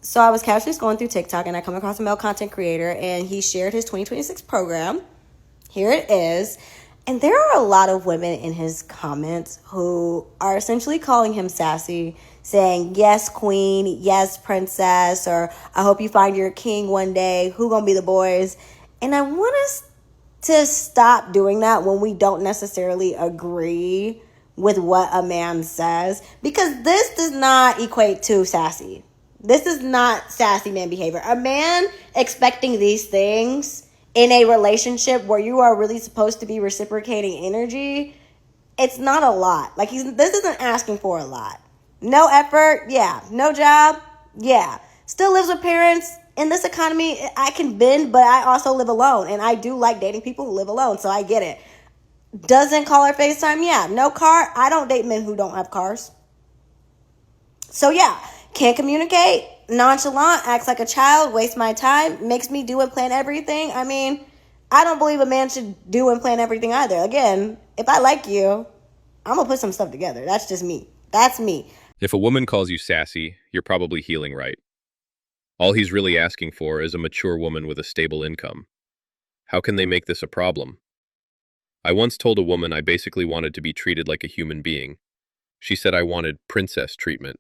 So I was casually scrolling through TikTok and I come across a male content creator and he shared his 2026 program. Here it is. And there are a lot of women in his comments who are essentially calling him sassy, saying, yes, queen, yes, princess, or I hope you find your king one day. Who gonna be the boys? And I want us to stop doing that when we don't necessarily agree with what a man says, because this does not equate to sassy. This is not sassy man behavior. A man expecting these things in a relationship where you are really supposed to be reciprocating energy, it's not a lot. Like this isn't asking for a lot. No effort, yeah. No job, yeah. Still lives with parents. In this economy, I can bend, but I also live alone. And I do like dating people who live alone, so I get it. Doesn't call her FaceTime, yeah. No car, I don't date men who don't have cars. So yeah, can't communicate, nonchalant, acts like a child, waste my time, makes me do and plan everything. I mean, I don't believe a man should do and plan everything either. Again, if I like you, I'm gonna put some stuff together. That's just me. That's me. If a woman calls you sassy, you're probably healing right. All he's really asking for is a mature woman with a stable income. How can they make this a problem? I once told a woman I basically wanted to be treated like a human being. She said I wanted princess treatment.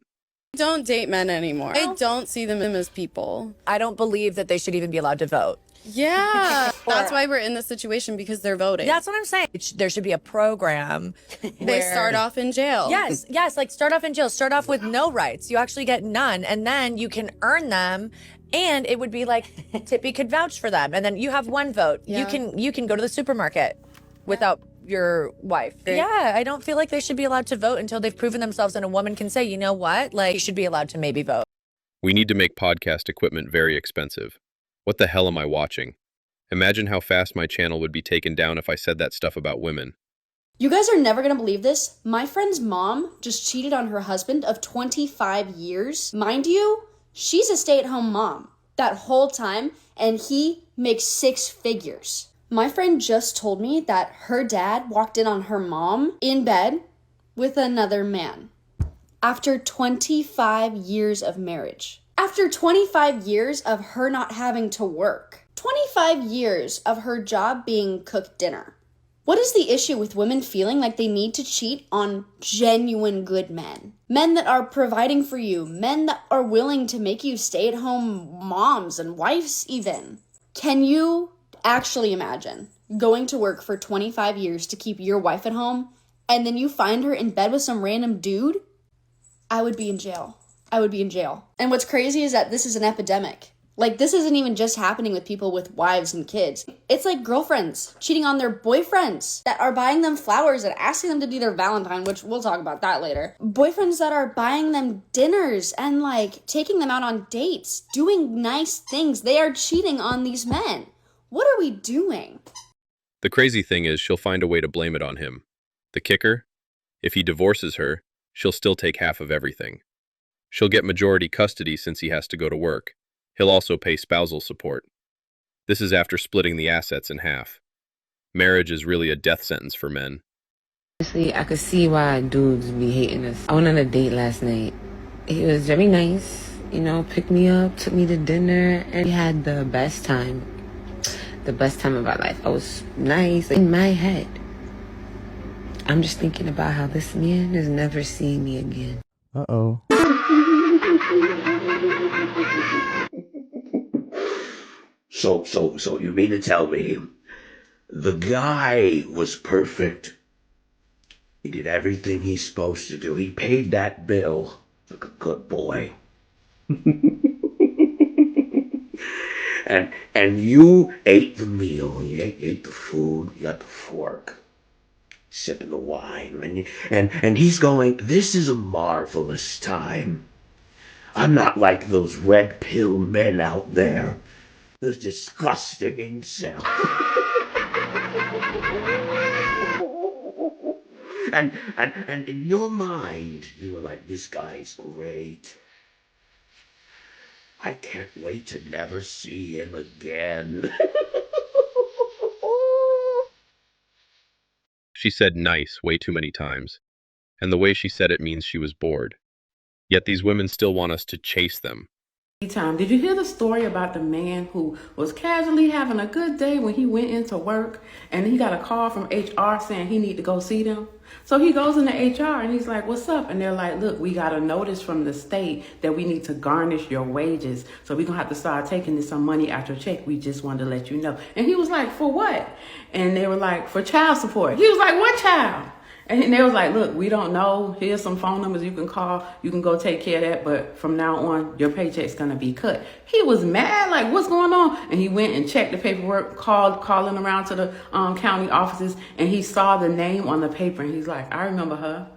I don't date men anymore. I don't see them as people. I don't believe that they should even be allowed to vote. Yeah. That's why we're in this situation, because they're voting. That's what I'm saying. There should be a program They start off in jail. Yes, like start off in jail. Start off with no rights. You actually get none, and then you can earn them. And it would be like Tippy could vouch for them, and then you have one vote. Yeah. You can go to the supermarket without your wife. Yeah, I don't feel like they should be allowed to vote until they've proven themselves, and a woman can say, you know what, like you should be allowed to maybe vote. We need to make podcast equipment very expensive. What the hell am I watching? Imagine how fast my channel would be taken down if I said that stuff about women. You guys are never gonna believe this. My friend's mom just cheated on her husband of 25 years. Mind you, she's a stay-at-home mom that whole time, and he makes 6 figures. My friend just told me that her dad walked in on her mom in bed with another man after 25 years of marriage. After 25 years of her not having to work. 25 years of her job being cooked dinner. What is the issue with women feeling like they need to cheat on genuine good men? Men that are providing for you, men that are willing to make you stay-at-home moms and wives even. Can you actually imagine going to work for 25 years to keep your wife at home, and then you find her in bed with some random dude? I would be in jail. I would be in jail. And what's crazy is that this is an epidemic. Like, this isn't even just happening with people with wives and kids. It's like girlfriends cheating on their boyfriends that are buying them flowers and asking them to be their Valentine, which we'll talk about that later. Boyfriends that are buying them dinners and, like, taking them out on dates, doing nice things. They are cheating on these men. What are we doing? The crazy thing is she'll find a way to blame it on him. The kicker? If he divorces her, she'll still take half of everything. She'll get majority custody since he has to go to work. He'll also pay spousal support. This is after splitting the assets in half. Marriage is really a death sentence for men. Honestly, I could see why dudes be hating us. I went on a date last night. He was very nice, you know, picked me up, took me to dinner, and we had the best time. The best time of our life. I was nice. In my head, I'm just thinking about how this man is never seeing me again. Uh-oh. So you mean to tell me the guy was perfect? He did everything he's supposed to do. He paid that bill like a good boy. and you ate the meal. You ate the food. You got the fork. Sipping the wine. And he's going, this is a marvelous time. I'm not like those red pill men out there. Those disgusting incels. and in your mind, you were like, this guy's great. I can't wait to never see him again. She said nice way too many times, and the way she said it means she was bored. Yet these women still want us to chase them. Time. Did you hear the story about the man who was casually having a good day when he went into work and he got a call from HR saying he need to go see them? So he goes into HR and he's like, what's up? And they're like, look, we got a notice from the state that we need to garnish your wages. So we're going to have to start taking some money out your check. We just wanted to let you know. And he was like, for what? And they were like, for child support. He was like, what child? And they was like, look, we don't know. Here's some phone numbers you can call. You can go take care of that. But from now on, your paycheck's going to be cut. He was mad, like, what's going on? And he went and checked the paperwork, calling around to the county offices. And he saw the name on the paper. And he's like, I remember her.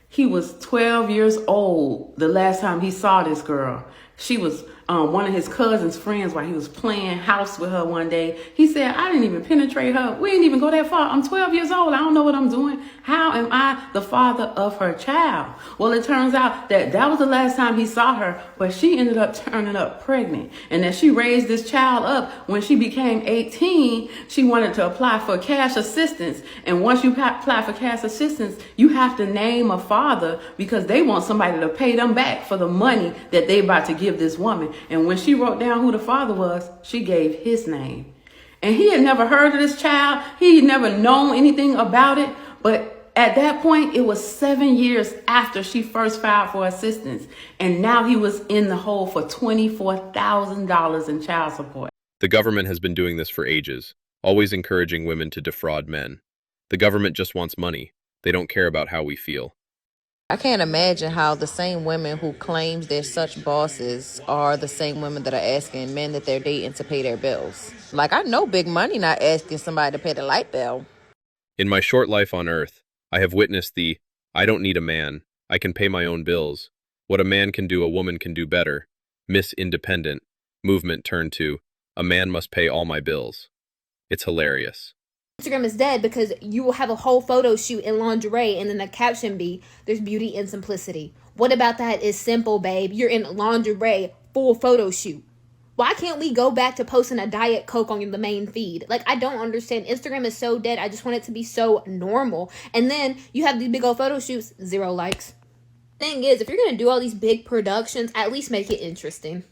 He was 12 years old the last time he saw this girl. She was one of his cousin's friends while he was playing house with her one day. He said, I didn't even penetrate her. We didn't even go that far. I'm 12 years old. I don't know what I'm doing. How am I the father of her child? Well, it turns out that was the last time he saw her, but she ended up turning up pregnant. And that she raised this child up when she became 18, she wanted to apply for cash assistance. And once you apply for cash assistance, you have to name a father because they want somebody to pay them back for the money that they about to give this woman. And when she wrote down who the father was, she gave his name. And he had never heard of this child. He had never known anything about it. But at that point, it was 7 years after she first filed for assistance. And now he was in the hole for $24,000 in child support. The government has been doing this for ages, always encouraging women to defraud men. The government just wants money. They don't care about how we feel. I can't imagine how the same women who claims they're such bosses are the same women that are asking men that they're dating to pay their bills. Like, I know big money not asking somebody to pay the light bill. In my short life on earth, I have witnessed the, I don't need a man, I can pay my own bills. What a man can do, a woman can do better. Miss Independent movement turned to, a man must pay all my bills. It's hilarious. Instagram is dead because you will have a whole photo shoot in lingerie and then the caption be, there's beauty in simplicity. What about that is simple, babe? You're in lingerie, full photo shoot. Why can't we go back to posting a Diet Coke on the main feed? Like, I don't understand. Instagram is so dead. I just want it to be so normal. And then you have these big old photo shoots, 0 likes. Thing is, if you're going to do all these big productions, at least make it interesting.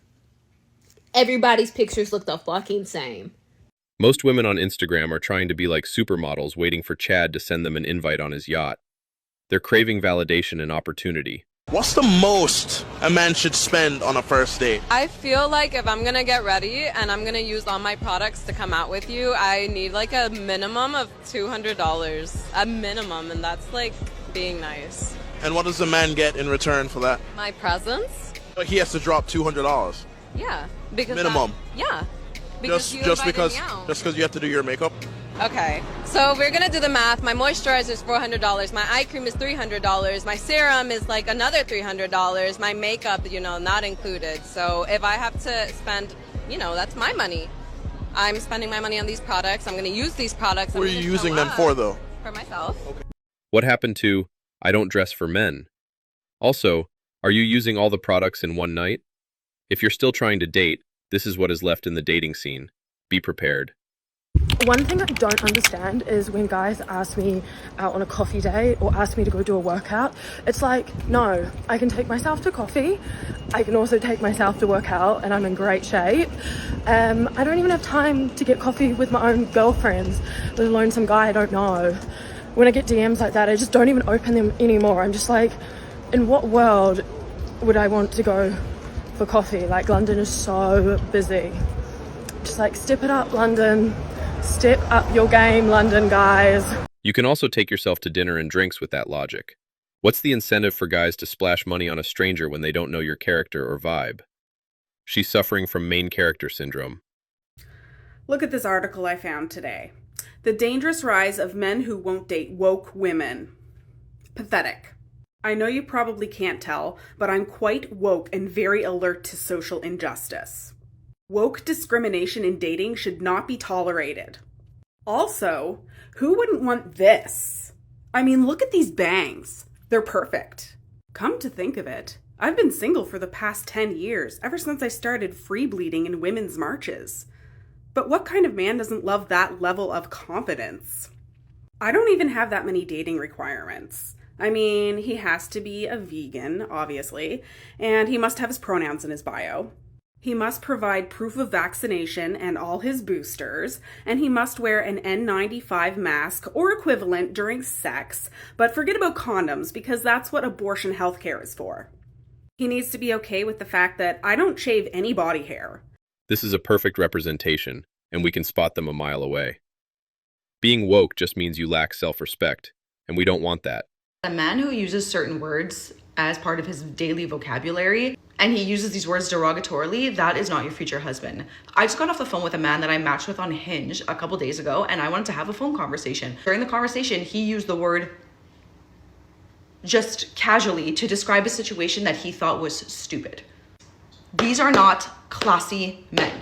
Everybody's pictures look the fucking same. Most women on Instagram are trying to be like supermodels waiting for Chad to send them an invite on his yacht. They're craving validation and opportunity. What's the most a man should spend on a first date? I feel like if I'm gonna get ready and I'm gonna use all my products to come out with you, I need like a minimum of $200. A minimum, and that's like being nice. And what does the man get in return for that? My presents? He has to drop $200. Yeah. Because minimum. Yeah. Because just because you have to do your makeup? Okay. So we're gonna do the math. My moisturizer is $400. My eye cream is $300. My serum is like another $300. My makeup, not included. So if I have to spend, that's my money. I'm spending my money on these products. I'm gonna use these products. What are you using them for, though? For myself. Okay. What happened to, I don't dress for men? Also, are you using all the products in one night? If you're still trying to date, this is what is left in the dating scene. Be prepared. One thing I don't understand is when guys ask me out on a coffee date or ask me to go do a workout, it's like, no, I can take myself to coffee. I can also take myself to work out and I'm in great shape. I don't even have time to get coffee with my own girlfriends, let alone some guy I don't know. When I get DMs like that, I just don't even open them anymore. I'm just like, in what world would I want to go for coffee? Like, London is so busy. Just like, step it up, London. Step up your game, London, guys. You can also take yourself to dinner and drinks with that logic. What's the incentive for guys to splash money on a stranger when they don't know your character or vibe? She's suffering from main character syndrome. Look at this article I found today. The dangerous rise of men who won't date woke women. Pathetic. I know you probably can't tell, but I'm quite woke and very alert to social injustice. Woke discrimination in dating should not be tolerated. Also, who wouldn't want this? I mean, look at these bangs. They're perfect. Come to think of it, I've been single for the past 10 years, ever since I started free bleeding in women's marches. But what kind of man doesn't love that level of confidence? I don't even have that many dating requirements. I mean, he has to be a vegan, obviously, and he must have his pronouns in his bio. He must provide proof of vaccination and all his boosters, and he must wear an N95 mask or equivalent during sex, but forget about condoms because that's what abortion healthcare is for. He needs to be okay with the fact that I don't shave any body hair. This is a perfect representation, and we can spot them a mile away. Being woke just means you lack self-respect, and we don't want that. A man who uses certain words as part of his daily vocabulary, and he uses these words derogatorily, that is not your future husband. I just got off the phone with a man that I matched with on Hinge a couple days ago, and I wanted to have a phone conversation. During the conversation, he used the word just casually to describe a situation that he thought was stupid. These are not classy men.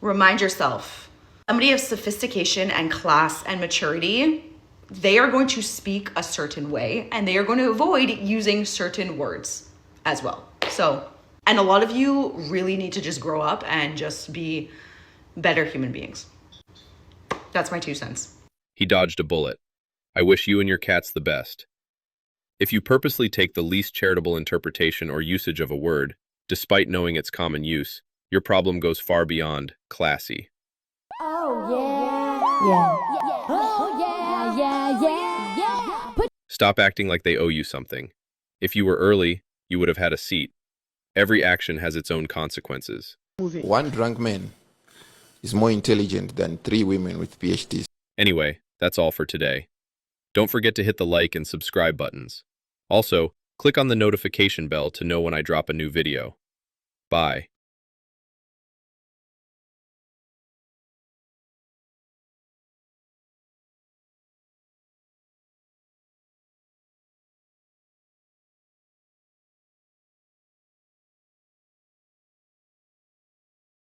Remind yourself, somebody of sophistication and class and maturity, they are going to speak a certain way and they are going to avoid using certain words as well. So, and a lot of you really need to just grow up and just be better human beings. That's my 2 cents. He dodged a bullet. I wish you and your cats the best. If you purposely take the least charitable interpretation or usage of a word, despite knowing its common use, your problem goes far beyond classy. Stop acting like they owe you something. If you were early, you would have had a seat. Every action has its own consequences. One drunk man is more intelligent than 3 women with PhDs. Anyway, that's all for today. Don't forget to hit the like and subscribe buttons. Also, click on the notification bell to know when I drop a new video. Bye.